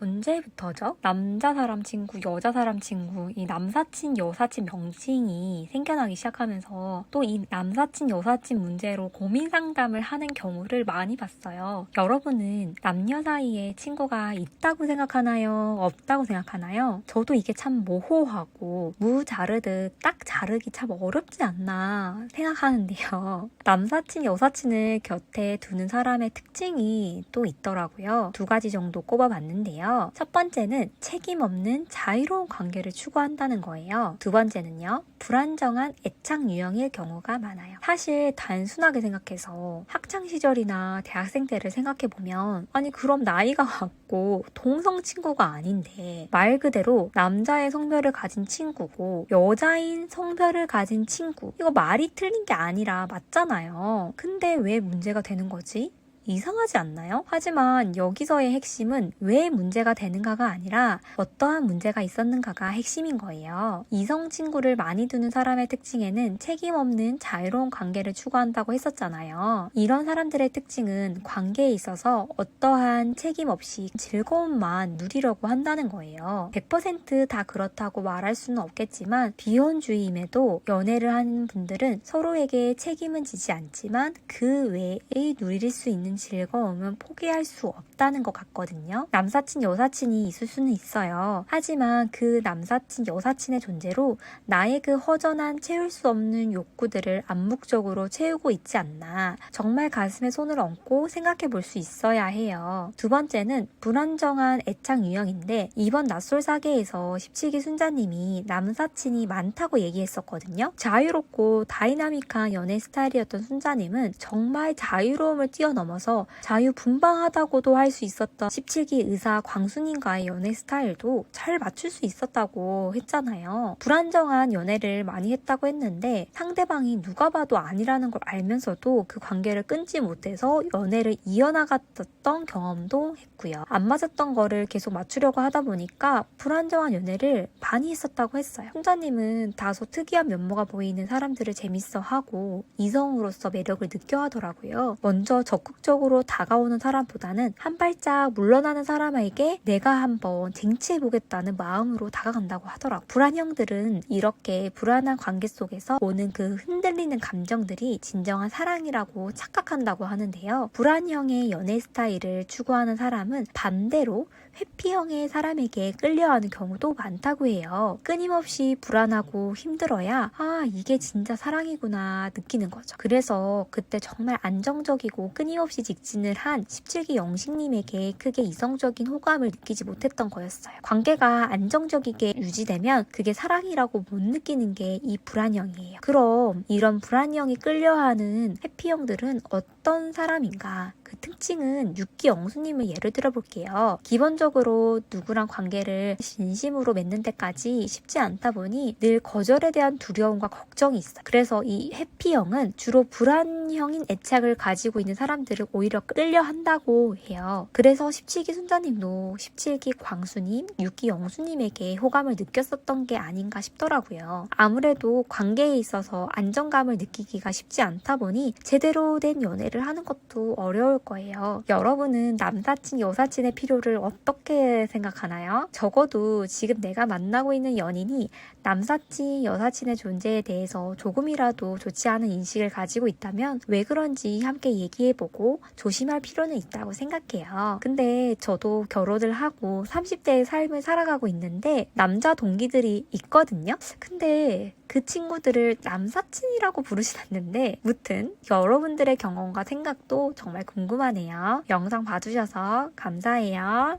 언제부터죠? 남자 사람 친구, 여자 사람 친구, 이 남사친, 여사친 명칭이 생겨나기 시작하면서 또 이 남사친, 여사친 문제로 고민 상담을 하는 경우를 많이 봤어요. 여러분은 남녀 사이에 친구가 있다고 생각하나요? 없다고 생각하나요? 저도 이게 참 모호하고 무 자르듯 딱 자르기 참 어렵지 않나 생각하는데요. 남사친, 여사친을 곁에 두는 사람의 특징이 또 있더라고요. 두 가지 정도 꼽아봤는데요. 첫 번째는 책임 없는 자유로운 관계를 추구한다는 거예요. 두 번째는요, 불안정한 애착 유형일 경우가 많아요. 사실 단순하게 생각해서 학창 시절이나 대학생 때를 생각해보면 아니 그럼 나이가 같고 동성 친구가 아닌데 말 그대로 남자의 성별을 가진 친구고 여자인 성별을 가진 친구, 이거 말이 틀린 게 아니라 맞잖아요. 근데 왜 문제가 되는 거지? 이상하지 않나요? 하지만 여기서의 핵심은 왜 문제가 되는가가 아니라 어떠한 문제가 있었는가가 핵심인 거예요. 이성 친구를 많이 두는 사람의 특징에는 책임 없는 자유로운 관계를 추구한다고 했었잖아요. 이런 사람들의 특징은 관계에 있어서 어떠한 책임 없이 즐거움만 누리려고 한다는 거예요. 100% 다 그렇다고 말할 수는 없겠지만 비혼주의임에도 연애를 하는 분들은 서로에게 책임은 지지 않지만 그 외에 누릴 수 있는 즐거움은 포기할 수 없다는 것 같거든요. 남사친, 여사친이 있을 수는 있어요. 하지만 그 남사친, 여사친의 존재로 나의 그 허전한 채울 수 없는 욕구들을 암묵적으로 채우고 있지 않나. 정말 가슴에 손을 얹고 생각해 볼 수 있어야 해요. 두 번째는 불안정한 애착 유형인데 이번 낯솔 사계에서 17기 순자님이 남사친이 많다고 얘기했었거든요. 자유롭고 다이나믹한 연애 스타일이었던 순자님은 정말 자유로움을 뛰어넘어서 자유분방하다고도 할 수 있었던 17기 의사 광순님과의 연애 스타일도 잘 맞출 수 있었다고 했잖아요. 불안정한 연애를 많이 했다고 했는데 상대방이 누가 봐도 아니라는 걸 알면서도 그 관계를 끊지 못해서 연애를 이어나갔던 경험도 했고요. 안 맞았던 거를 계속 맞추려고 하다 보니까 불안정한 연애를 많이 했었다고 했어요. 순자님은 다소 특이한 면모가 보이는 사람들을 재밌어하고 이성으로서 매력을 느껴 하더라고요. 먼저 적극적으로 다가오는 사람보다는 한 발짝 물러나는 사람에게 내가 한번 쟁취해보겠다는 마음으로 다가간다고 하더라고요. 불안형들은 이렇게 불안한 관계 속에서 오는 그 흔들리는 감정들이 진정한 사랑이라고 착각한다고 하는데요. 불안형의 연애 스타일을 추구하는 사람은 반대로 회피형의 사람에게 끌려하는 경우도 많다고 해요. 끊임없이 불안하고 힘들어야 이게 진짜 사랑이구나 느끼는 거죠. 그래서 그때 정말 안정적이고 끊임없이 직진을 한 17기 영식님에게 크게 이성적인 호감을 느끼지 못했던 거였어요. 관계가 안정적이게 유지되면 그게 사랑이라고 못 느끼는 게 이 불안형이에요. 그럼 이런 불안형이 끌려하는 회피형들은 어떤 사람인가? 그 특징은 6기 영수님을 예를 들어볼게요. 기본적으로 누구랑 관계를 진심으로 맺는 데까지 쉽지 않다 보니 늘 거절에 대한 두려움과 걱정이 있어요. 그래서 이 회피형은 주로 불안형인 애착을 가지고 있는 사람들을 오히려 끌려한다고 해요. 그래서 17기 순자님도 17기 광수님, 6기 영수님에게 호감을 느꼈었던 게 아닌가 싶더라고요. 아무래도 관계에 있어서 안정감을 느끼기가 쉽지 않다 보니 제대로 된 연애를 하는 것도 어려울 거예요. 여러분은 남사친, 여사친의 필요를 어떻게 생각하나요? 적어도 지금 내가 만나고 있는 연인이 남사친, 여사친의 존재에 대해서 조금이라도 좋지 않은 인식을 가지고 있다면 왜 그런지 함께 얘기해보고 조심할 필요는 있다고 생각해요. 근데 저도 결혼을 하고 30대의 삶을 살아가고 있는데 남자 동기들이 있거든요. 근데 그 친구들을 남사친이라고 부르진 않는데 무튼 여러분들의 경험과 생각도 정말 궁금하네요. 영상 봐주셔서 감사해요.